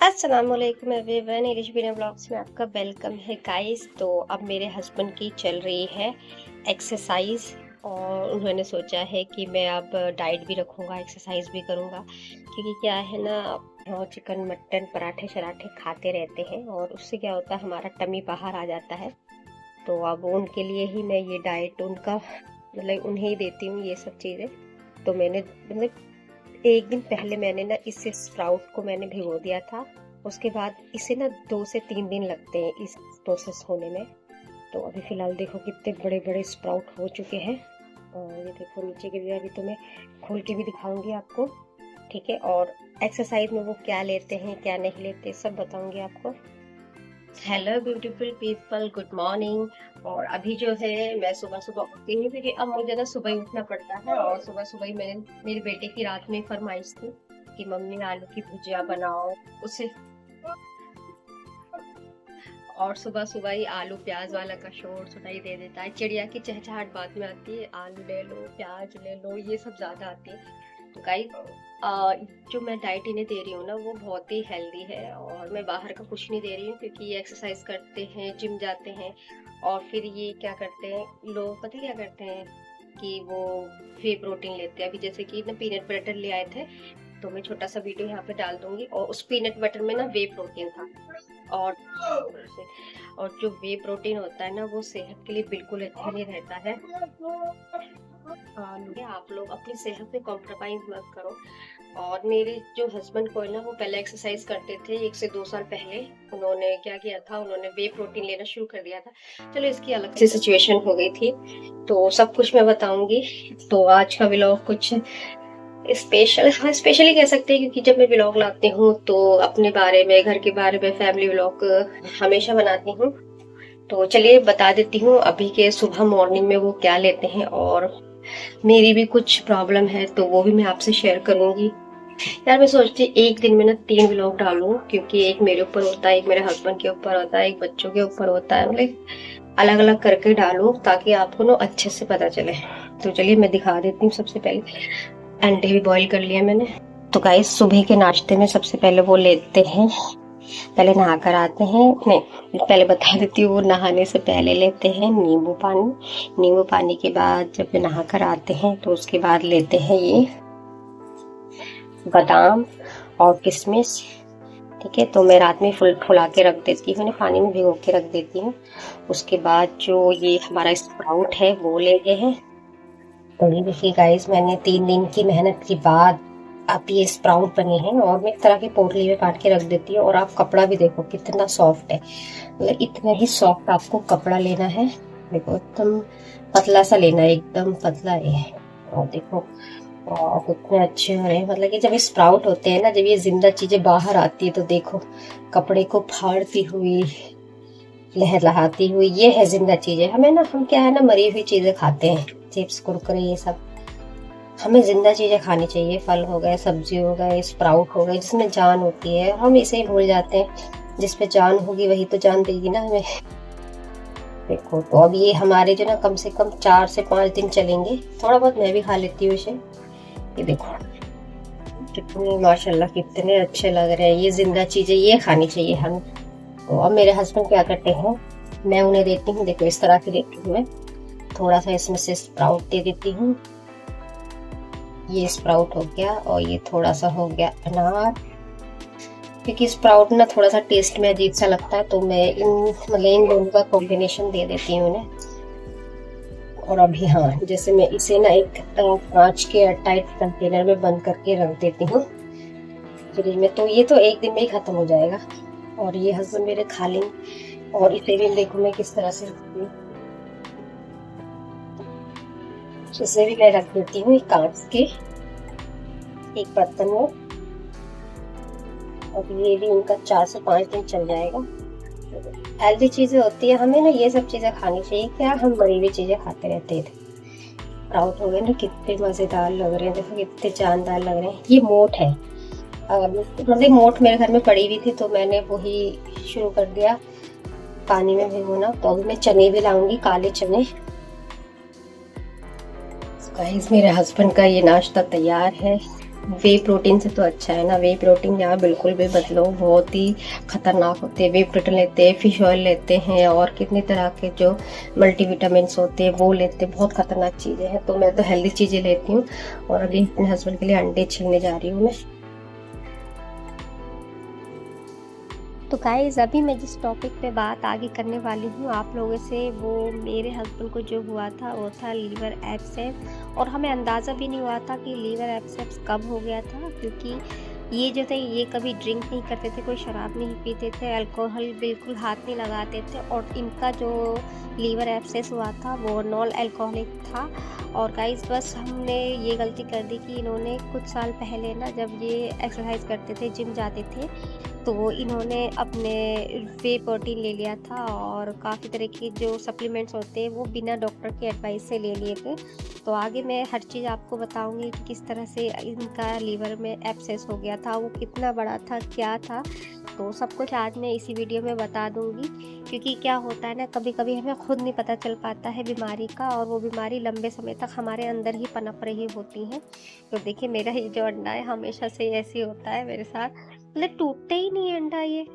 अस्सलामुअलैकुम everyone, English medium blogs में आपका वेलकम है गाइस। तो अब मेरे हस्बैंड की चल रही है एक्सरसाइज और उन्होंने सोचा है कि मैं अब डाइट भी रखूँगा, एक्सरसाइज भी करूँगा, क्योंकि क्या है ना, चिकन मटन पराठे शराठे खाते रहते हैं और उससे क्या होता है, हमारा टमी बाहर आ जाता है। तो अब उनके लिए ही मैं ये डाइट उनका मतलब उन्हें ही देती हूँ ये सब चीज़ें। तो मैंने मतलब एक दिन पहले मैंने ना इसे स्प्राउट को मैंने भिगो दिया था। उसके बाद इसे ना 2 से 3 दिन लगते हैं इस प्रोसेस होने में। तो अभी फ़िलहाल देखो कितने बड़े बड़े स्प्राउट हो चुके हैं। और ये देखो नीचे के भी, अभी तो मैं खोल के भी दिखाऊंगी आपको, ठीक है। और एक्सरसाइज में वो क्या लेते हैं क्या नहीं लेते सब बताऊंगी आपको। Hello beautiful people, good morning. और अभी जो है मैं सुबह सुबह उठती हूँ, क्योंकि अब मुझे ना सुबह ही उठना पड़ता है। और सुबह सुबह ही मैंने मेरे बेटे की रात में फरमाइश थी कि मम्मी आलू की भुजिया बनाओ उसे। और सुबह सुबह ही आलू प्याज वाला का शोर सुनाई दे देता है, चिड़िया की चहचहाट बाद में आती है, आलू ले लो प्याज ले लो ये सब ज्यादा आती है। तो गाइस, जो मैं डाइट इन्हें दे रही हूँ ना वो बहुत ही हेल्दी है और मैं बाहर का कुछ नहीं दे रही हूँ, क्योंकि ये एक्सरसाइज करते हैं, जिम जाते हैं और फिर ये क्या करते हैं लोग, पता है क्या करते हैं कि वो वे प्रोटीन लेते हैं। अभी जैसे कि ना पीनट बटर ले आए थे, तो मैं छोटा सा वीडियो यहाँ पे डाल दूंगी। और उस पीनट बटर में ना वे प्रोटीन था। और और जो वे प्रोटीन होता है ना वो सेहत के लिए बिल्कुल अच्छा नहीं रहता है। आप लोग अपनी सेहत से कॉम्प्रोमाइज मत करो। और मेरे जो हस्बैंड को है ना, वो पहले एक्सरसाइज करते थे 1 से 2 साल पहले। उन्होंने क्या किया था, उन्होंने वे प्रोटीन लेना शुरू कर दिया था। चलो इसकी अलग से सिचुएशन हो गई थी, तो सब कुछ मैं बताऊंगी। तो आज का व्लॉग कुछ स्पेशल, हाँ स्पेशली कह सकते हैं, क्योंकि जब मैं व्लॉग लाती हूँ तो अपने बारे में, घर के बारे में, फैमिली व्लॉग हमेशा बनाती हूँ। तो चलिए बता देती हूँ अभी के सुबह मॉर्निंग में वो क्या लेते हैं। और मेरी भी कुछ प्रॉब्लम है तो वो भी मैं आपसे शेयर करूंगी। यार मैं सोचती एक दिन में ना 3 व्लॉग डालूं, क्योंकि एक मेरे ऊपर होता है, एक मेरे हस्बैंड के ऊपर होता है, एक बच्चों के ऊपर होता है, मतलब अलग अलग करके डालूं ताकि आपको ना अच्छे से पता चले। तो चलिए मैं दिखा देती हूँ। सबसे पहले अंडे भी बॉईल कर लिया मैंने। तो गाइस, सुबह के नाश्ते में सबसे पहले वो लेते हैं, पहले नहा कर आते हैं, नहीं पहले बता देती हूँ, वो नहाने से पहले लेते हैं नींबू पानी। नींबू पानी के बाद जब नहा कर आते हैं तो उसके बाद लेते हैं ये बादाम और किशमिश, ठीक है। तो मैं रात में फुला के रख देती हूँ, पानी में भिगो के रख देती हूँ। उसके बाद जो ये हमारा स्प्राउट है वो ले गए हैं। तो ये देखिए गाइस, मैंने 3 दिन की मेहनत के बाद अब ये स्प्राउट बने हैं और मैं एक तरह की पोटली में काट के रख देती हूँ। और आप कपड़ा भी देखो कितना सॉफ्ट है, मतलब इतना ही सॉफ्ट आपको कपड़ा लेना है। देखो एकदम पतला सा लेना है, एकदम पतला है। और देखो और कितने अच्छे हो रहे हैं, मतलब कि जब ये स्प्राउट होते हैं ना, जब ये जिंदा चीजें बाहर आती है तो देखो कपड़े को फाड़ती हुई, लहलहाती हुई, ये है जिंदा चीजें। हमें ना, हम क्या है ना, मरी हुई चीजें खाते हैं, चिप्स कुरकुरे ये सब। हमें जिंदा चीजें खानी चाहिए, फल हो गए, सब्जी हो गए, स्प्राउट हो गए, जिसमें जान होती है। हम इसे ही भूल जाते हैं, जिसपे जान होगी वही तो जान देगी ना हमें। देखो तो अब ये हमारे जो ना कम से कम 4 से 5 दिन चलेंगे। थोड़ा बहुत मैं भी खा लेती हूँ इसे। ये देखो कितने माशाल्लाह कितने अच्छे लग रहे हैं, ये जिंदा चीजें ये खानी चाहिए हम। तो अब मेरे हस्बैंड क्या करते हैं, मैं उन्हें देती हूँ, देखो इस तरह की देती हूँ मैं। थोड़ा सा इसमें से स्प्राउट दे देती हूँ, ये स्प्राउट हो गया, और ये थोड़ा सा हो गया अनार। क्योंकि स्प्राउट ना थोड़ा सा टेस्ट में अजीब सा लगता है, तो मैं इन दोनों का कॉम्बिनेशन दे देती हूँ उन्हें। और अभी हाँ, जैसे मैं इसे ना एक कांच के एयरटाइट कंटेनर में बंद करके रख देती हूँ फ्रिज में, तो ये तो एक दिन में ही खत्म हो जाएगा। और ये हस्बैंड मेरे खा लेंगे। और इसे भी देखो मैं किस तरह से रखती हूँ, इसे भी मैं रख देती हूँ कांच के एक बर्तन में। और ये भी उनका 4 से 5 दिन चल जाएगा। हेल्दी चीजें होती है, हमें ना ये सब चीजें खानी चाहिए। क्या हम बड़ी हुई चीजें खाते रहते थे। स्प्राउट हो गए ना, कितने मजेदार लग रहे हैं, देखो कितने जानदार लग रहे हैं। ये मोठ है, मतलब मोठ मेरे घर में पड़ी हुई थी तो मैंने वही शुरू कर दिया पानी में भिगोना। तो अभी मैं चने भी लाऊंगी, काले चने। गाइस, मेरे हस्बैंड का ये नाश्ता तैयार है। वे प्रोटीन से तो अच्छा है ना। वे प्रोटीन यार बिल्कुल भी बदलो, बहुत ही खतरनाक होते हैं। वे प्रोटीन लेते हैं, फिश ऑयल लेते हैं और कितनी तरह के जो मल्टीविटामिन होते हैं वो लेते हैं, बहुत खतरनाक चीज़ें हैं। तो मैं तो हेल्दी चीज़ें लेती हूँ। और अभी अपने हस्बैंड के लिए अंडे छीलने जा रही हूँ मैं। तो गाइस अभी मैं जिस टॉपिक पे बात आगे करने वाली हूँ आप लोगों से, वो मेरे हस्बैंड को जो हुआ था वो था लीवर एब्सेस। और हमें अंदाज़ा भी नहीं हुआ था कि लीवर एब्सेस कब हो गया था, क्योंकि ये जो थे ये कभी ड्रिंक नहीं करते थे, कोई शराब नहीं पीते थे, अल्कोहल बिल्कुल हाथ नहीं लगाते थे। और इनका जो लीवर एब्सेस हुआ था वो नॉन अल्कोहलिक था। और गाइस बस हमने ये गलती कर दी कि इन्होंने कुछ साल पहले ना, जब ये एक्सरसाइज करते थे, जिम जाते थे, तो इन्होंने अपने वे प्रोटीन ले लिया था और काफ़ी तरह के जो सप्लीमेंट्स होते हैं वो बिना डॉक्टर के एडवाइस से ले लिए थे। तो आगे मैं हर चीज़ आपको बताऊंगी कि किस तरह से इनका लीवर में एब्सेस हो गया था, वो कितना बड़ा था, क्या था। तो सब कुछ आज मैं इसी वीडियो में बता दूंगी, क्योंकि क्या होता है ना, कभी कभी हमें खुद नहीं पता चल पाता है बीमारी का, और वो बीमारी लंबे समय तक हमारे अंदर ही पनप रही होती है। तो देखिए मेरा ये जो अंडा है हमेशा से ऐसे होता है मेरे साथ, मतलब टूटते ही नहीं अंडा ये।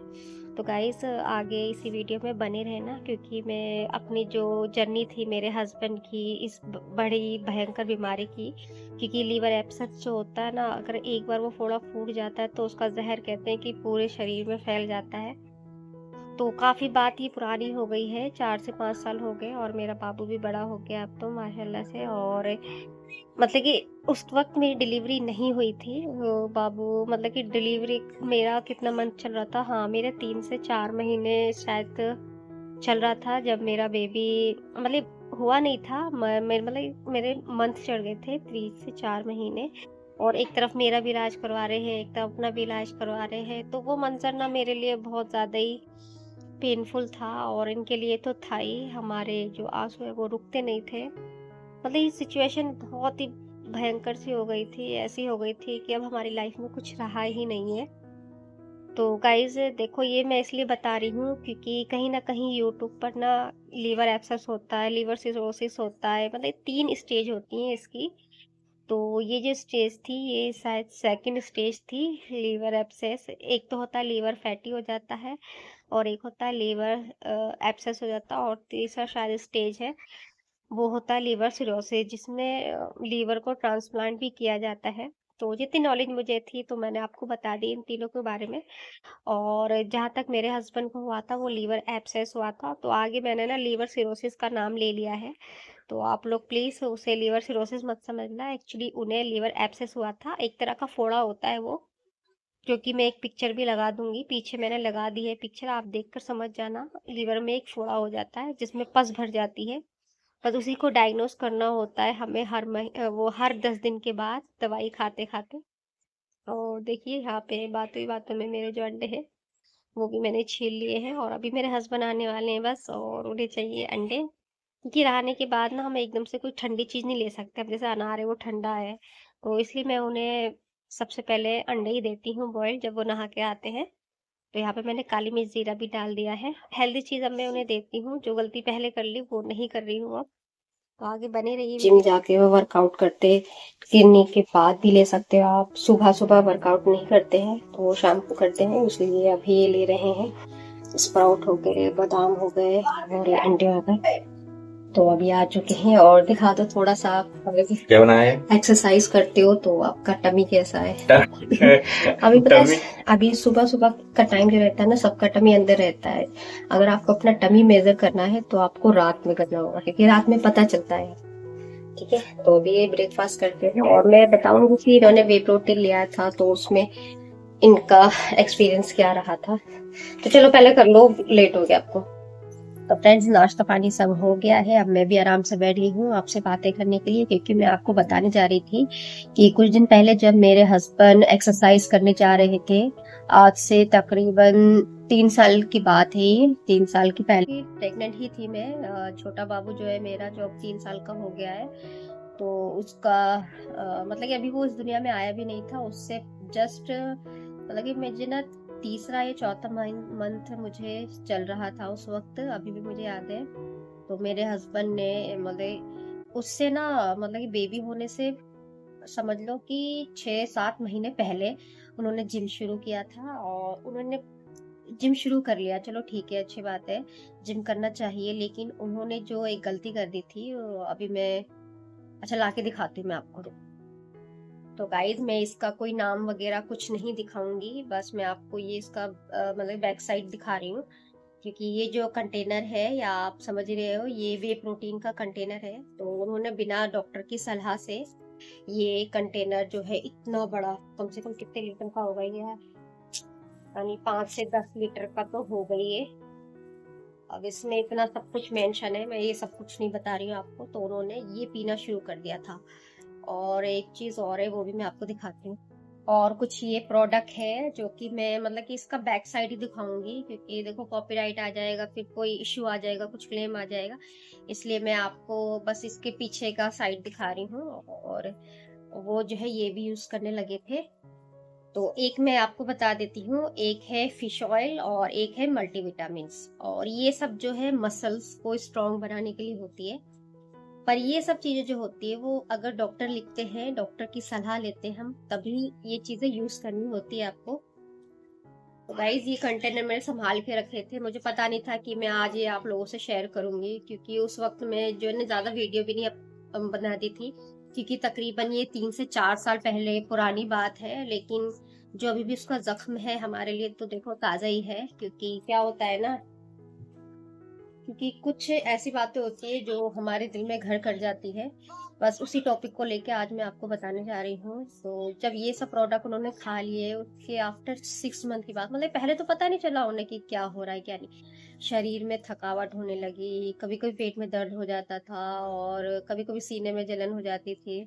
तो गाइस आगे इसी वीडियो में बने रहना, क्योंकि मैं अपनी जो जर्नी थी मेरे हस्बैंड की इस बड़ी भयंकर बीमारी की, क्योंकि लीवर एब्सेस जो होता है ना, अगर एक बार वो फोड़ा फूट जाता है तो उसका जहर कहते हैं कि पूरे शरीर में फैल जाता है। तो काफ़ी बात ही पुरानी हो गई है, 4 से 5 साल हो गए और मेरा बाबू भी बड़ा हो गया अब तो माशाल्लाह से। और मतलब कि उस वक्त मेरी डिलीवरी नहीं हुई थी, वो बाबू मतलब कि डिलीवरी मेरा कितना मंथ चल रहा था, हाँ मेरा 3 से 4 महीने शायद चल रहा था जब मेरा बेबी मतलब हुआ नहीं था। मतलब मेरे मंथ चढ़ गए थे 3 से 4 महीने। और एक तरफ मेरा भी इलाज करवा रहे हैं, एक तरफ अपना भी इलाज करवा रहे हैं, तो वो मंजर ना मेरे लिए बहुत ज़्यादा ही पेनफुल था, और इनके लिए तो था ही। हमारे जो आंसू है वो रुकते नहीं थे। मतलब ये सिचुएशन बहुत ही भयंकर सी हो गई थी, ऐसी हो गई थी कि अब हमारी लाइफ में कुछ रहा ही नहीं है। तो गाइज देखो ये मैं इसलिए बता रही हूँ क्योंकि कहीं ना कहीं यूट्यूब पर ना लीवर एब्सेस होता है, लीवर सिरोसिस होता है, मतलब 3 स्टेज होती हैं इसकी। तो ये जो स्टेज थी ये शायद सेकंड स्टेज थी लीवर एब्सेस। एक तो होता है लीवर फैटी हो जाता है, और एक होता है लीवर एब्सेस हो जाता है, और तीसरा शायद स्टेज है वो होता है लीवर सिरोसिस, जिसमें लीवर को ट्रांसप्लांट भी किया जाता है। तो जितनी नॉलेज मुझे थी तो मैंने आपको बता दी इन तीनों के बारे में। और जहाँ तक मेरे हस्बैंड को हुआ था वो लीवर एब्सेस हुआ था, तो आगे मैंने ना लीवर सिरोसिस का नाम ले लिया है। तो आप लोग प्लीज़ उसे लीवर सिरोसिस मत समझना, एक्चुअली उन्हें लीवर एब्सेस हुआ था, एक तरह का फोड़ा होता है वो, जो कि मैं एक पिक्चर भी लगा दूंगी, पीछे मैंने लगा दी है पिक्चर, आप देखकर समझ जाना। लीवर में एक फोड़ा हो जाता है जिसमें पस भर जाती है, बस उसी को डायग्नोस करना होता है हमें वो हर 10 दिन के बाद दवाई खाते खाते। और देखिए यहाँ पे बातों ही बातों में मेरे जो अंडे हैं वो भी मैंने छील लिए हैं, और अभी मेरे हस्बैंड आने वाले हैं बस, और उन्हें चाहिए अंडे। क्योंकि नहाने के बाद ना हम एकदम से कोई ठंडी चीज़ नहीं ले सकते, अब जैसे अनार है वो ठंडा है, तो इसलिए मैं उन्हें सबसे पहले अंडे ही देती हूँ बॉयल जब वो नहा के आते हैं। तो यहाँ पे मैंने काली मिर्च जीरा भी डाल दिया है, हेल्दी चीज़ अब मैं उन्हें देती हूँ, जो गलती पहले कर ली वो नहीं कर रही हूँ अब। तो आगे बने रहिए। जिम जाके वो वर्कआउट करते गिरने के बाद भी ले सकते हो आप, सुबह सुबह वर्कआउट नहीं करते हैं तो वो शाम को करते हैं, इसलिए अभी ये ले रहे हैं। स्प्राउट हो गए, बादाम हो गए और ये अंडे हो गए। तो अभी आ चुके हैं, और दिखा दो थोड़ा सा आप, क्या बनाया है? एक्सरसाइज करते हो तो आपका टमी कैसा है? अभी पता है, अभी सुबह सुबह का टाइम जो रहता है ना, सबका टमी अंदर रहता है। अगर आपको अपना टमी मेजर करना है तो आपको रात में करना होगा, क्योंकि रात में पता चलता है। ठीक है, तो अभी ये ब्रेकफास्ट करते हैं, और मैं बताऊंगी कि इन्होंने वे प्रोटीन लिया था तो उसमें इनका एक्सपीरियंस क्या रहा था। तो चलो पहले कर लो, लेट हो गया आपको। तो फ्रेंड्स नाश्ता पानी सब हो गया है, अब मैं भी आराम से बैठ गई हूँ आपसे बातें करने के लिए, क्योंकि मैं आपको बताने जा रही थी कि कुछ दिन पहले जब मेरे हस्बैंड एक्सरसाइज करने जा रहे थे, आज से तकरीबन 3 साल की बात है, ये 3 साल की पहले प्रेग्नेंट ही थी मैं। छोटा बाबू जो है मेरा, जो अब 3 साल का हो गया है, तो उसका मतलब कि अभी वो इस दुनिया में आया भी नहीं था, उससे जस्ट मतलब कि मुझे ना तीसरा या चौथा मंथ मुझे चल रहा था उस वक्त, अभी भी मुझे याद है। तो मेरे हस्बैंड ने मतलब उससे ना, मतलब कि बेबी होने से समझ लो कि 6-7 महीने पहले उन्होंने जिम शुरू किया था, और उन्होंने जिम शुरू कर लिया, चलो ठीक है, अच्छी बात है, जिम करना चाहिए। लेकिन उन्होंने जो एक गलती कर दी थी, अभी मैं, अच्छा ला के दिखाती हूँ मैं आपको। तो गाइज, मैं इसका कोई नाम वगैरह कुछ नहीं दिखाऊंगी, बस मैं आपको ये इसका मतलब बैक साइड दिखा रही हूँ, क्योंकि ये जो कंटेनर है, या आप समझ रहे हो, ये वे प्रोटीन का कंटेनर है। तो उन्होंने बिना डॉक्टर की सलाह से ये कंटेनर जो है इतना बड़ा, कम से कम कितने लीटर का होगा ये, यानी 5 से 10 लीटर का तो हो गई ये। अब इसमें इतना सब कुछ मेंशन है, मैं ये सब कुछ नहीं बता रही हूँ आपको। तो उन्होंने ये पीना शुरू कर दिया था। और एक चीज और है, वो भी मैं आपको दिखाती हूँ। और कुछ ये प्रोडक्ट है जो कि मैं मतलब कि इसका बैक साइड ही दिखाऊंगी, क्योंकि देखो कॉपीराइट आ जाएगा, फिर कोई इश्यू आ जाएगा, कुछ क्लेम आ जाएगा, इसलिए मैं आपको बस इसके पीछे का साइड दिखा रही हूँ। और वो जो है ये भी यूज करने लगे थे। तो एक मैं आपको बता देती हूँ, एक है फिश ऑयल और एक है मल्टीविटामिन्स। और ये सब जो है मसल्स को स्ट्रांग बनाने के लिए होती है। पर ये सब चीजें जो होती है, वो अगर डॉक्टर लिखते हैं, डॉक्टर की सलाह लेते हैं हम, तभी ये चीजें यूज करनी होती है आपको। तो गाइज, ये कंटेनर मैंने संभाल के रखे थे, मुझे पता नहीं था कि मैं आज ये आप लोगों से शेयर करूंगी, क्योंकि उस वक्त मैं जो है ना ज्यादा वीडियो भी नहीं बना दी थी, क्योंकि तकरीबन ये 3 से 4 साल पहले पुरानी बात है। लेकिन जो अभी भी उसका जख्म है हमारे लिए, तो देखो ताजा ही है, क्योंकि क्या होता है ना, क्योंकि कुछ ऐसी बातें होती है जो हमारे दिल में घर कर जाती है। बस उसी टॉपिक को लेके आज मैं आपको बताने जा रही हूँ। तो जब ये सब प्रोडक्ट उन्होंने खा लिए, उसके आफ्टर 6 मंथ की बात, मतलब पहले तो पता नहीं चला उन्हें कि क्या हो रहा है क्या नहीं। शरीर में थकावट होने लगी, कभी कभी पेट में दर्द हो जाता था, और कभी कभी सीने में जलन हो जाती थी।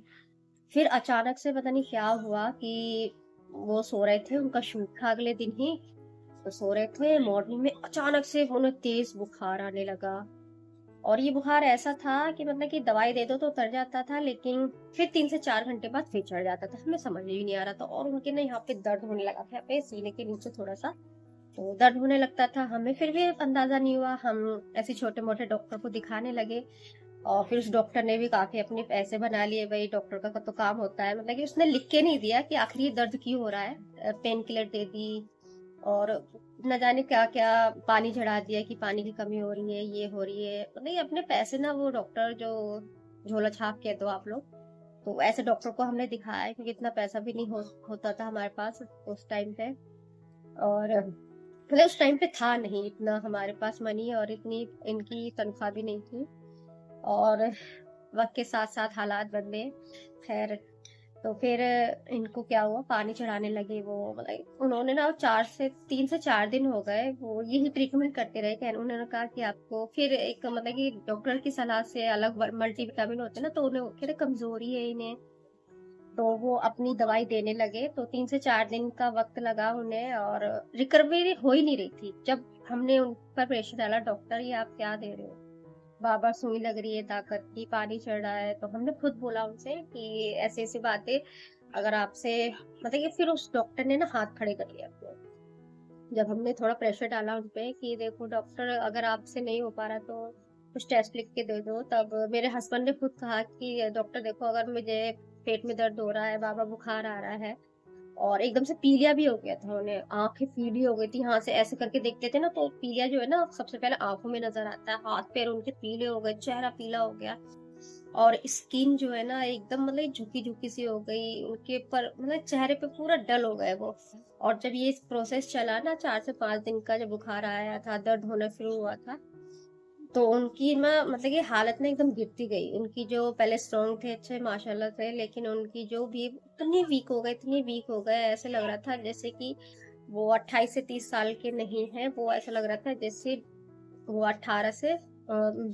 फिर अचानक से पता नहीं क्या हुआ कि वो सो रहे थे, उनका शूट था अगले दिन ही, तो सो रहे थे, मॉर्निंग में अचानक से उन्हें तेज बुखार आने लगा। और ये बुखार ऐसा था कि मतलब कि दवाई दे दो तो उतर जाता था, लेकिन फिर 3 से 4 घंटे बाद फिर चढ़ जाता था, हमें समझ ही नहीं आ रहा था। और उनके ना यहाँ पे दर्द होने लगा था, यहाँ पे सीने के नीचे थोड़ा सा तो दर्द होने लगता था। हमें फिर भी अंदाजा नहीं हुआ, हम ऐसे छोटे मोटे डॉक्टर को दिखाने लगे। और फिर उस डॉक्टर ने भी काफी अपने पैसे बना लिए, भाई डॉक्टर का तो काम होता है, मतलब कि उसने लिख के नहीं दिया कि आखिर ये दर्द क्यों हो रहा है, पेन किलर दे दी, और न जाने क्या क्या पानी चढ़ा दिया कि पानी की कमी हो रही है, ये हो रही है, मतलब ये अपने पैसे ना, वो डॉक्टर जो झोला छाप कह दो आप लोग, तो ऐसे डॉक्टर को हमने दिखाया, क्योंकि इतना पैसा भी नहीं होता था हमारे पास उस टाइम पे। और मतलब उस टाइम पे था नहीं इतना हमारे पास मनी, और इतनी इनकी तनख्वाह भी नहीं थी। और वक्त के साथ साथ हालात बदले, खैर। तो फिर इनको क्या हुआ, पानी चढ़ाने लगे वो, मतलब उन्होंने ना 3 से 4 दिन हो गए वो यही ट्रीटमेंट करते रहे। क्या उन्होंने कहा कि आपको फिर एक मतलब कि डॉक्टर की सलाह से अलग मल्टीविटामिन होते हैं ना, तो उन्हें फिर कमजोरी है इन्हें, तो वो अपनी दवाई देने लगे। तो 3 से 4 दिन का वक्त लगा उन्हें, और रिकवरी हो ही नहीं रही थी। जब हमने उन पर प्रेशर डाला, डॉक्टर ये आप क्या दे रहे हो, बार बार सुई लग रही है, ताकत की, पानी चढ़ रहा है, तो हमने खुद बोला उनसे कि ऐसी ऐसी बातें अगर आपसे, मतलब कि फिर उस डॉक्टर ने ना हाथ खड़े कर लिया अपने। जब हमने थोड़ा प्रेशर डाला उनपे कि देखो डॉक्टर, अगर आपसे नहीं हो पा रहा तो कुछ टेस्ट लिख के दे दो, तब मेरे हस्बैंड ने खुद कहा कि डॉक्टर देखो, अगर मुझे पेट में दर्द हो रहा है, बाबा बुखार आ रहा है, और एकदम से पीलिया भी हो गया था उन्हें, आंखें पीली हो गई थी, यहाँ से ऐसे करके देखते थे ना, तो पीलिया जो है ना सबसे पहले आंखों में नजर आता है, हाथ पैर उनके पीले हो गए, चेहरा पीला हो गया, और स्किन जो है ना एकदम मतलब झुकी झुकी सी हो गई उनके, पर मतलब चेहरे पे पूरा डल हो गए वो। और जब ये प्रोसेस चला ना, 4 से 5 दिन का, जब बुखार आया था, दर्द होना शुरू हुआ था, तो उनकी ना मतलब कि हालत ना एकदम गिरती गई। उनकी जो पहले स्ट्रॉन्ग थे अच्छे माशाल्लाह से, लेकिन उनकी जो भी इतने वीक हो गए, इतने वीक हो गए, ऐसे लग रहा था जैसे कि वो 28 से 30 साल के नहीं है, वो ऐसा लग रहा था जैसे वो 18 से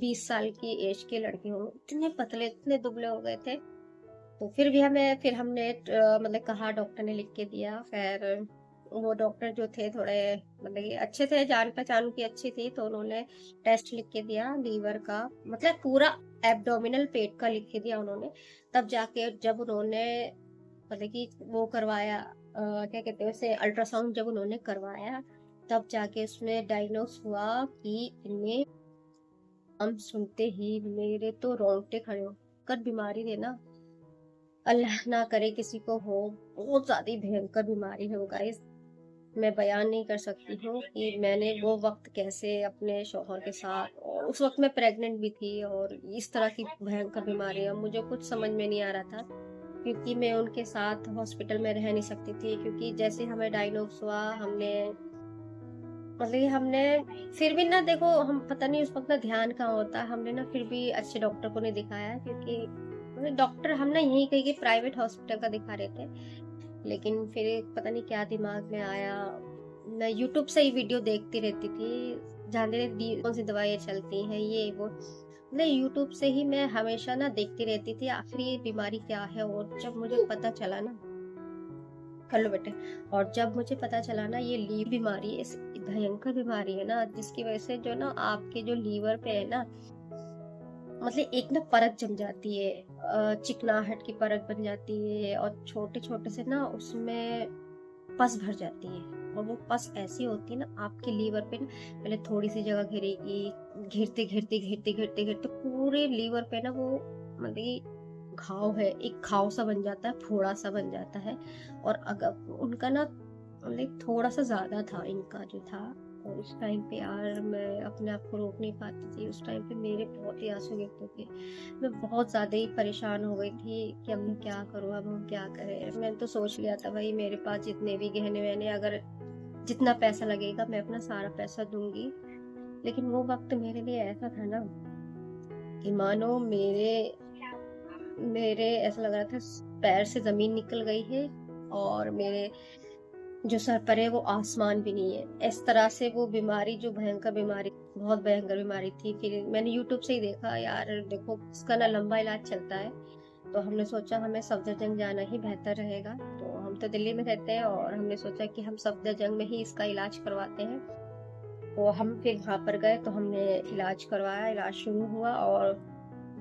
20 साल की एज के लड़के हों, इतने पतले, इतने दुबले हो गए थे। तो फिर हमने मतलब कहा, डॉक्टर ने लिख के दिया। खैर, वो डॉक्टर जो थे थोड़े मतलब कि अच्छे थे, जान पहचान की अच्छी थी, तो उन्होंने टेस्ट लिख के दिया लीवर का, मतलब पूरा एब्डोमिनल पेट का लिख के दिया उन्होंने। तब जाके जब उन्होंने मतलब कि वो करवाया, क्या कहते हैं उसे, अल्ट्रासाउंड जब उन्होंने करवाया, तब जाके उसमें डायग्नोस हुआ कि इनमें, हम सुनते ही मेरे तो रोंगटे खड़े होकर बीमारी थे ना, अल्लाह ना करे किसी को हो। बहुत ज्यादा भयंकर बीमारी है वो गाइस। मैं बयान नहीं कर सकती हूँ कि मैंने वो वक्त कैसे अपने शौहर के साथ, और उस वक्त मैं प्रेग्नेंट भी थी, और इस तरह की भयंकर बीमारी है मुझे कुछ समझ में नहीं आ रहा था, क्योंकि मैं उनके साथ हॉस्पिटल में रह नहीं सकती थी। क्योंकि जैसे हमें डायग्नोस हुआ, हमने मतलब कि हमने फिर भी ना, देखो हम पता नहीं उस वक्त ना ध्यान कहाँ होता है, हमने ना फिर भी अच्छे डॉक्टर को नहीं दिखाया, क्योंकि मतलब डॉक्टर हम ना यहीं कहीं के प्राइवेट हॉस्पिटल का दिखा रहे थे। लेकिन फिर पता नहीं क्या दिमाग में आया, मैं यूट्यूब से ही वीडियो देखती रहती थी, जानते थे कौन सी दवाइयाँ चलती हैं ये वो, मतलब यूट्यूब से ही मैं हमेशा ना देखती रहती थी आखिर ये बीमारी क्या है। और जब मुझे पता चला ना, कर लो बेटे, और जब मुझे पता चला ना ये लीवर बीमारी ऐसी भयंकर बीमारी है ना, जिसकी वजह से जो ना आपके जो लीवर पे है ना, मतलब एक ना परत जम जाती है, चिकनाहट की परत बन जाती है, और छोटे छोटे से ना उसमें पस भर जाती है। और वो पस ऐसी होती है ना आपके लीवर पे ना, पहले थोड़ी सी जगह घेरेगी, घेरते घेरते घेरते घेरते घेरते पूरे लीवर पे ना वो मतलब कि घाव है, एक घाव सा बन जाता है, फोड़ा सा बन जाता है। और अगर उनका ना मतलब थोड़ा सा ज्यादा था इनका जो था, और उस टाइम पे यार मैं अपने आप को रोक नहीं पाती थी। उस टाइम पे मेरे बहुत ही आंसू गिरते थे, मैं बहुत ज्यादा ही परेशान हो गई थी कि अब मैं क्या करूँ, अब हम क्या करें। मैंने तो सोच लिया था भाई मेरे पास जितने भी गहने वहने, अगर जितना पैसा लगेगा मैं अपना सारा पैसा दूंगी। लेकिन वो वक्त मेरे लिए ऐसा था ना कि मानो मेरे मेरे ऐसा लग रहा था पैर से जमीन निकल गई है, और मेरे जो सर पर है वो आसमान भी नहीं है। इस तरह से वो बीमारी, जो भयंकर बीमारी, बहुत भयंकर बीमारी थी। फिर मैंने यूट्यूब से ही देखा, यार देखो इसका ना लंबा इलाज चलता है, तो हमने सोचा हमें सफदरजंग जाना ही बेहतर रहेगा। तो हम तो दिल्ली में रहते हैं, और हमने सोचा कि हम सफदरजंग में ही इसका इलाज करवाते हैं। तो हम फिर वहां पर गए, तो हमने इलाज करवाया, इलाज शुरू हुआ। और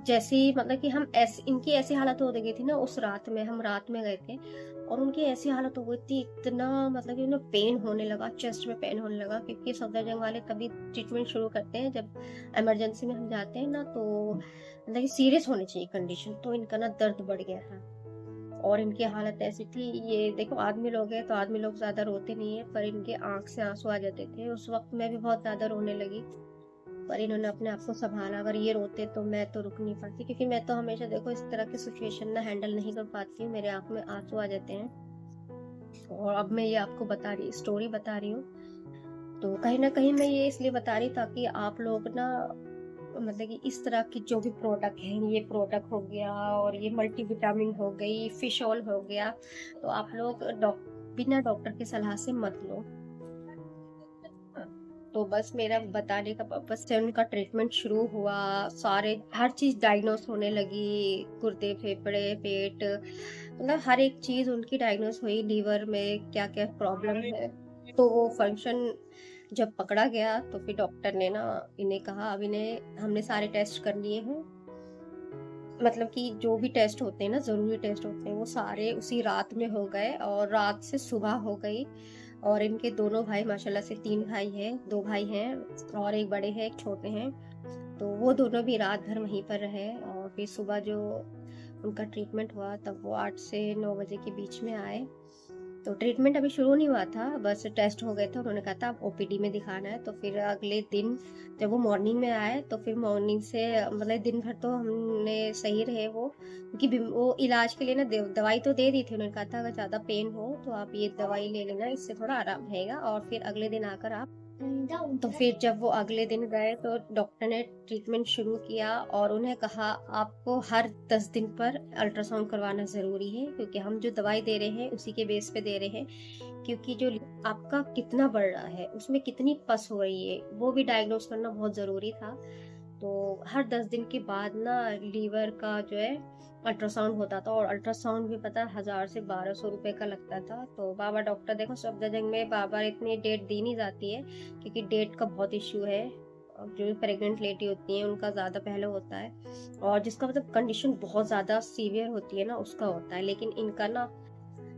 जैसे ही मतलब कि हम ऐसी, इनकी ऐसी हालत हो गई थी ना उस रात में, हम रात में गए थे, और उनकी ऐसी हालत हो गई थी, इतना मतलब कि उन्हें पेन होने लगा, चेस्ट में पेन होने लगा। क्योंकि सफदरजंग वाले तभी ट्रीटमेंट शुरू करते हैं जब इमरजेंसी में हम जाते हैं ना, तो मतलब कि सीरियस होनी चाहिए कंडीशन। तो इनका ना दर्द बढ़ गया था, और इनकी हालत ऐसी थी, ये देखो आदमी लोग हैं तो आदमी लोग ज्यादा रोते नहीं है, पर इनके आंख से आंसू आ जाते थे। उस वक्त मैं भी बहुत ज्यादा रोने लगी, पर इन्होंने अपने आप को संभाला। अगर ये रोते तो मैं तो रुक नहीं पाती, क्योंकि मैं तो हमेशा देखो इस तरह की सिचुएशन ना हैंडल नहीं कर पाती हूँ, मेरे आंख में आंसू आ जाते हैं। और अब मैं ये आपको बता रही स्टोरी बता रही हूँ, तो कहीं ना कहीं मैं ये इसलिए बता रही ताकि आप लोग ना मतलब कि इस तरह की जो भी प्रोडक्ट है, ये प्रोडक्ट हो गया और ये मल्टीविटामिन हो गई, फिश ऑयल हो गया, तो आप लोग बिना डॉक्टर की सलाह से मत लो। तो बस मेरा बताने का पर्पस से उनका ट्रीटमेंट शुरू हुआ, सारे हर चीज डायग्नोस होने लगी, गुर्दे, फेफड़े, पेट, मतलब हर एक चीज उनकी डायग्नोस हुई, लीवर में क्या क्या प्रॉब्लम है। तो वो फंक्शन जब पकड़ा गया, तो फिर डॉक्टर ने ना इन्हें कहा, अब इन्हें हमने सारे टेस्ट कर लिए हैं, मतलब कि जो भी टेस्ट होते हैं ना, जरूरी टेस्ट होते हैं, वो सारे उसी रात में हो गए, और रात से सुबह हो गई। और इनके दोनों भाई, माशाल्लाह से 3 भाई हैं, 2 भाई हैं, और एक बड़े हैं एक छोटे हैं, तो वो दोनों भी रात भर वहीं पर रहे। और फिर सुबह जो उनका ट्रीटमेंट हुआ, तब वो 8 से 9 बजे के बीच में आए। तो ट्रीटमेंट अभी शुरू नहीं हुआ था, बस टेस्ट हो गए थे, उन्होंने कहा था अब ओपीडी में दिखाना है। तो फिर अगले दिन जब वो मॉर्निंग में आए, तो फिर मॉर्निंग से मतलब दिन भर तो हमने सही रहे वो, क्योंकि वो इलाज के लिए ना दवाई तो दे दी थी, उन्होंने कहा था अगर ज्यादा पेन हो तो आप ये दवाई ले लेना, इससे थोड़ा आराम रहेगा, और फिर अगले दिन आकर आप। तो फिर जब वो अगले दिन गए, तो डॉक्टर ने ट्रीटमेंट शुरू किया, और उन्हें कहा आपको हर 10 दिन पर अल्ट्रासाउंड करवाना जरूरी है, क्योंकि हम जो दवाई दे रहे हैं उसी के बेस पे दे रहे हैं, क्योंकि जो आपका कितना बढ़ रहा है, उसमें कितनी पस हो रही है, वो भी डायग्नोस करना बहुत जरूरी था। तो हर 10 दिन के बाद ना लीवर का जो है अल्ट्रासाउंड होता था, और अल्ट्रासाउंड भी पता 1000 से 1200 रुपए का लगता था। तो बाबा डॉक्टर, देखो सफदरजंग में बाबा इतनी डेट दी नहीं जाती है, क्योंकि डेट का बहुत इश्यू है, और जो प्रेग्नेंट लेडी होती है उनका ज्यादा पहले होता है, और जिसका मतलब कंडीशन बहुत ज्यादा सीवियर होती है ना उसका होता है। लेकिन इनका ना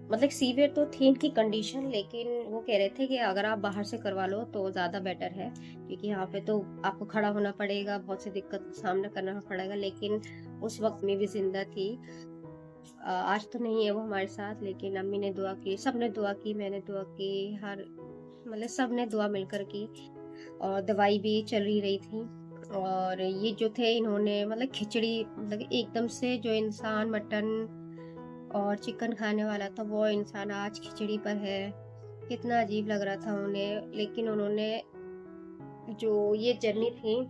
मतलब सीवियर तो थी इनकी कंडीशन, लेकिन वो कह रहे थे कि अगर आप बाहर से करवा लो तो ज्यादा बेटर है, क्योंकि यहाँ पे तो आपको खड़ा होना पड़ेगा, बहुत सी दिक्कत का सामना करना पड़ेगा। लेकिन उस वक्त में भी जिंदा थी, आज तो नहीं है वो हमारे साथ, लेकिन अम्मी ने दुआ की, सबने दुआ की, मैंने दुआ की, हर मतलब सबने दुआ मिलकर की। और दवाई भी चल ही रही थी। और ये जो थे इन्होंने मतलब खिचड़ी, मतलब एकदम से जो इंसान मटन और चिकन खाने वाला था वो इंसान आज खिचड़ी पर है। कितना अजीब लग रहा था उन्हें, लेकिन उन्होंने जो ये जर्नी थी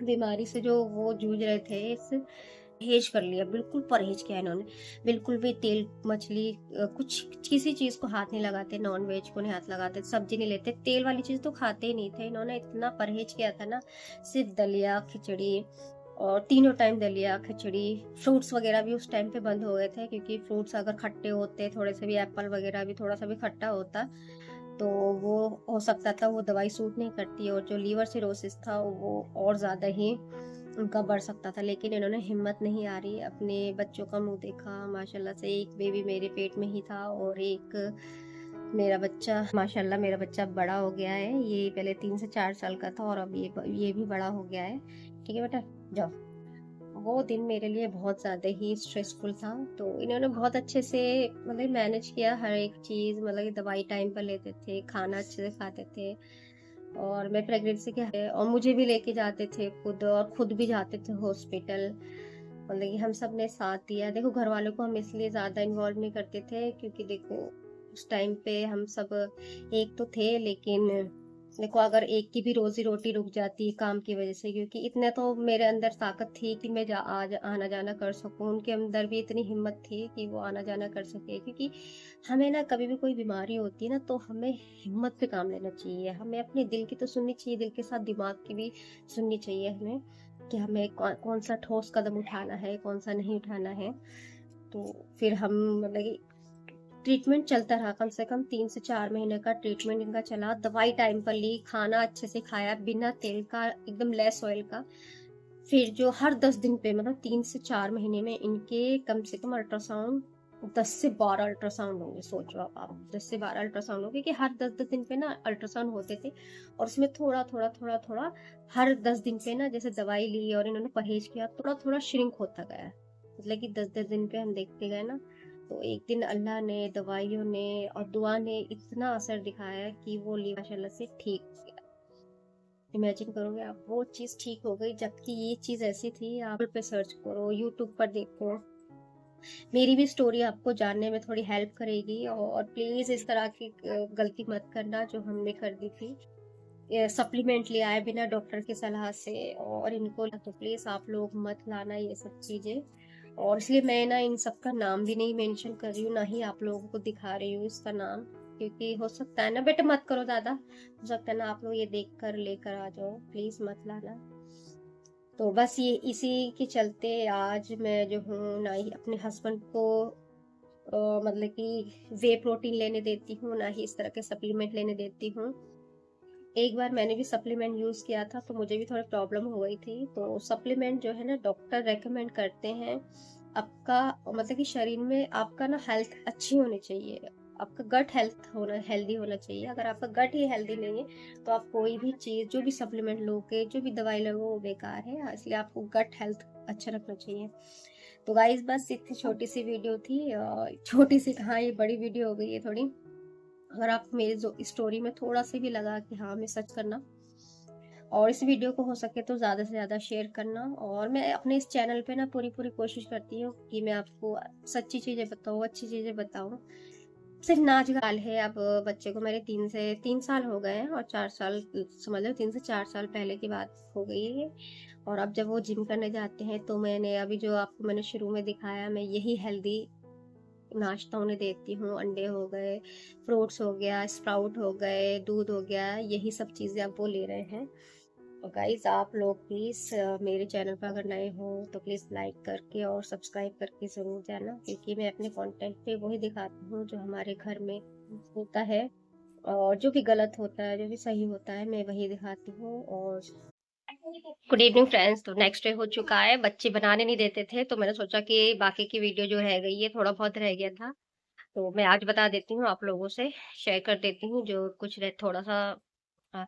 बीमारी से जो वो जूझ रहे थे, इस परहेज कर लिया, बिल्कुल परहेज किया इन्होंने। बिल्कुल भी तेल मछली कुछ किसी चीज को हाथ नहीं लगाते, नॉन वेज को नहीं हाथ लगाते, सब्जी नहीं लेते, तेल वाली चीज तो खाते ही नहीं थे इन्होंने। इतना परहेज किया था ना, सिर्फ दलिया खिचड़ी, और तीनों टाइम दलिया खिचड़ी। फ्रूट्स वगैरह भी उस टाइम पे बंद हो गए थे, क्योंकि फ्रूट्स अगर खट्टे होते, थोड़े से भी एप्पल वगैरह भी थोड़ा सा भी खट्टा होता, तो वो हो सकता था वो दवाई सूट नहीं करती, और जो लीवर सिरोसिस था वो और ज़्यादा ही उनका बढ़ सकता था। लेकिन इन्होंने हिम्मत नहीं आ रही, अपने बच्चों का मुंह देखा। माशाल्लाह से एक बेबी मेरे पेट में ही था, और एक मेरा बच्चा, माशाल्लाह मेरा बच्चा बड़ा हो गया है। ये पहले 3 से 4 साल का था, और अब ये भी बड़ा हो गया है। ठीक है बेटा, जाओ। वो दिन मेरे लिए बहुत ज़्यादा ही स्ट्रेसफुल था। तो इन्होंने बहुत अच्छे से मतलब मैनेज किया हर एक चीज़, मतलब कि दवाई टाइम पर लेते थे, खाना अच्छे से खाते थे। और मैं प्रेगनेंसी के है, और मुझे भी लेके जाते थे खुद, और खुद भी जाते थे हॉस्पिटल। मतलब कि हम सब ने साथ दिया। देखो घर वालों को हम इसलिए ज़्यादा इन्वॉल्व नहीं करते थे, क्योंकि देखो उस टाइम पे हम सब एक तो थे, लेकिन देखो अगर एक की भी रोजी रोटी रुक जाती काम की वजह से, क्योंकि इतने तो मेरे अंदर ताकत थी कि मैं आना जाना कर सकूं, उनके अंदर भी इतनी हिम्मत थी कि वो आना जाना कर सके। क्योंकि हमें ना कभी भी कोई बीमारी होती है ना, तो हमें हिम्मत पे काम लेना चाहिए। हमें अपने दिल की तो सुननी चाहिए, दिल के साथ दिमाग की भी सुननी चाहिए हमें, कि हमें कौन सा ठोस कदम उठाना है, कौन सा नहीं उठाना है। तो फिर हम मतलब ट्रीटमेंट चलता रहा, कम से कम 3 से 4 महीने का ट्रीटमेंट इनका चला। दवाई टाइम पर ली, खाना अच्छे से खाया, बिना तेल का, एकदम लेस ऑयल का। फिर जो हर 10 दिन पे, मतलब 3 से 4 महीने में इनके कम से कम अल्ट्रासाउंड 10 से 12 अल्ट्रासाउंड होंगे। सोचो आप 10 से 12 अल्ट्रासाउंड होंगे, कि हर 10 10 दिन पे ना अल्ट्रासाउंड होते थे। और उसमें थोड़ा थोड़ा थोड़ा थोड़ा हर 10 दिन पे ना, जैसे दवाई ली और इन्होंने परहेज किया, थोड़ा थोड़ा श्रिंक होता गया। मतलब कि 10 10 दिन पे हम देखते गए ना, तो एक दिन अल्लाह ने, दवाइयों ने और दुआ ने इतना असर दिखाया कि वो ली माशाल्लाह से ठीक हो गया। इमेजिन करोगे आप, वो चीज़ ठीक हो गई, जबकि ये चीज़ ऐसी थी। आप पे सर्च करो, यूट्यूब पर देखो, मेरी भी स्टोरी आपको जानने में थोड़ी हेल्प करेगी। और प्लीज़ इस तरह की गलती मत करना जो हमने कर दी थी। सप्लीमेंट ले आए बिना डॉक्टर की सलाह से, और इनको तो प्लीज़ आप लोग मत लाना ये सब चीज़ें। और इसलिए मैं ना इन सब का नाम भी नहीं मेंशन कर रही हूँ, ना ही आप लोगों को दिखा रही हूँ इसका नाम, क्योंकि हो सकता है ना, बेटा मत करो दादा, हो सकता है ना आप लोग ये देख कर लेकर आ जाओ, प्लीज़ मत लाना। तो बस ये इसी के चलते आज मैं जो हूँ, ना ही अपने हस्बैंड को मतलब कि वे प्रोटीन लेने देती हूँ, ना ही इस तरह के सप्लीमेंट लेने देती हूँ। एक बार मैंने भी सप्लीमेंट यूज़ किया था, तो मुझे भी थोड़ी प्रॉब्लम हो गई थी। तो सप्लीमेंट जो है ना, डॉक्टर रेकमेंड करते हैं, आपका मतलब कि शरीर में आपका ना हेल्थ अच्छी होनी चाहिए, आपका गट हेल्थ होना हेल्दी होना चाहिए। अगर आपका गट ही हेल्दी नहीं है, तो आप कोई भी चीज़, जो भी सप्लीमेंट लोगे, जो भी दवाई लोगे, वो बेकार है। इसलिए आपको गट हेल्थ अच्छा रखना चाहिए। तो गाइस बस इतनी छोटी सी वीडियो थी, छोटी सी कहाँ ये बड़ी वीडियो हो गई है थोड़ी। अगर आप मेरी जो स्टोरी में थोड़ा सा भी लगा कि हाँ हमें सच करना, और इस वीडियो को हो सके तो ज़्यादा से ज़्यादा शेयर करना। और मैं अपने इस चैनल पे ना पूरी पूरी कोशिश करती हूँ कि मैं आपको सच्ची चीज़ें बताऊँ, अच्छी चीज़ें बताऊँ। सिर्फ नाच गाल है। अब बच्चे को मेरे 3 साल हो गए हैं, और 4 साल, समझ लो 3 से 4 साल पहले की बात हो गई है। और अब जब वो जिम करने जाते हैं, तो मैंने अभी जो आपको मैंने शुरू में दिखाया, मैं यही हेल्दी नाश्ता उन्हें देती हूँ। अंडे हो गए, फ्रूट्स हो गया, स्प्राउट हो गए, दूध हो गया, यही सब चीज़ें अब वो ले रहे हैं। और गाइस आप लोग प्लीज़ मेरे चैनल पर अगर नए हो तो प्लीज़ लाइक करके और सब्सक्राइब करके ज़रूर जाना, क्योंकि मैं अपने कंटेंट पे वही दिखाती हूँ जो हमारे घर में होता है। और जो भी गलत होता है, जो भी सही होता है, मैं वही दिखाती हूँ। और गुड इवनिंग फ्रेंड्स। तो नेक्स्ट डे हो चुका है, बच्चे बनाने नहीं देते थे, तो मैंने सोचा कि बाकी की वीडियो जो रह गई है, थोड़ा बहुत रह गया था, तो मैं आज बता देती हूँ, आप लोगों से शेयर कर देती हूँ जो कुछ रह थोड़ा सा। हाँ,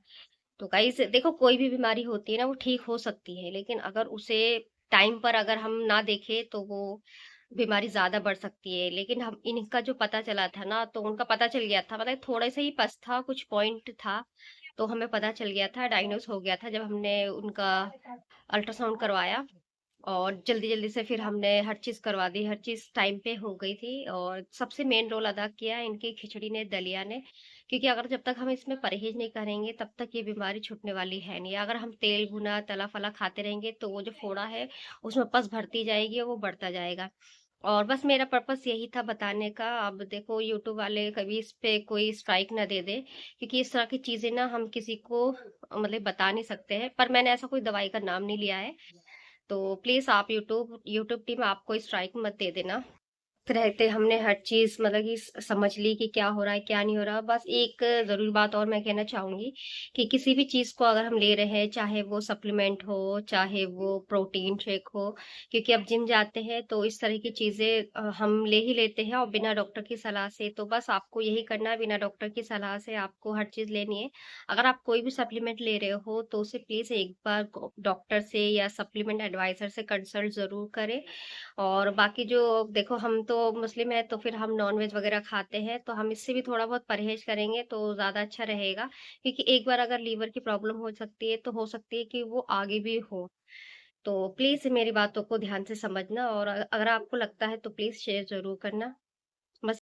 तो गाइस देखो, कोई भी बीमारी होती है ना, वो ठीक हो सकती है, लेकिन अगर उसे टाइम पर अगर हम ना देखें, तो वो बीमारी ज़्यादा बढ़ सकती है। लेकिन हम इनका जो पता चला था ना, तो उनका पता चल गया था, मतलब थोड़ा-सा ही पस था, कुछ पॉइंट था, तो हमें पता चल गया था, डायग्नोस हो गया था जब हमने उनका अल्ट्रासाउंड करवाया। और जल्दी-जल्दी से फिर हमने हर चीज़ करवा दी, हर चीज़ टाइम पे हो गई थी। और सबसे मेन रोल अदा किया इनकी खिचड़ी ने, दलिया ने, क्योंकि अगर जब तक हम इसमें परहेज़ नहीं करेंगे तब तक ये बीमारी छूटने वाली है नहीं। अगर हम तेल भुना, तला-फला खाते रहेंगे तो वो जो फोड़ा है उसमें पस भरती जाएगी और वो बढ़ता जाएगा। और बस मेरा पर्पस यही था बताने का। अब देखो यूट्यूब वाले कभी इस पे कोई स्ट्राइक ना दे दे, क्योंकि इस तरह की चीज़ें ना हम किसी को मतलब बता नहीं सकते हैं। पर मैंने ऐसा कोई दवाई का नाम नहीं लिया है। तो प्लीज आप यूट्यूब यूट्यूब टीम आप कोई स्ट्राइक मत दे देना। रहते हमने हर चीज मतलब कि समझ ली कि क्या हो रहा है क्या नहीं हो रहा। बस एक जरूरी बात और मैं कहना चाहूंगी कि किसी भी चीज को अगर हम ले रहे हैं, चाहे वो सप्लीमेंट हो, चाहे वो प्रोटीन शेक हो, क्योंकि अब जिम जाते हैं तो इस तरह की चीजें हम ले ही लेते हैं और बिना डॉक्टर की सलाह से। तो बस आपको यही करना है, बिना डॉक्टर की सलाह से आपको हर चीज लेनी है। अगर आप कोई भी सप्लीमेंट ले रहे हो तो उसे प्लीज एक बार डॉक्टर से या सप्लीमेंट एडवाइजर से कंसल्ट जरूर करें। और बाकी जो देखो, हम तो मुस्लिम है तो फिर हम नॉनवेज वगैरह खाते हैं, तो हम इससे भी थोड़ा बहुत परहेज करेंगे तो ज़्यादा अच्छा रहेगा। क्योंकि एक बार अगर लीवर की प्रॉब्लम हो सकती है तो हो सकती है कि वो आगे भी हो। तो प्लीज़ मेरी बातों को ध्यान से समझना, और अगर आपको लगता है तो प्लीज़ शेयर ज़रूर करना।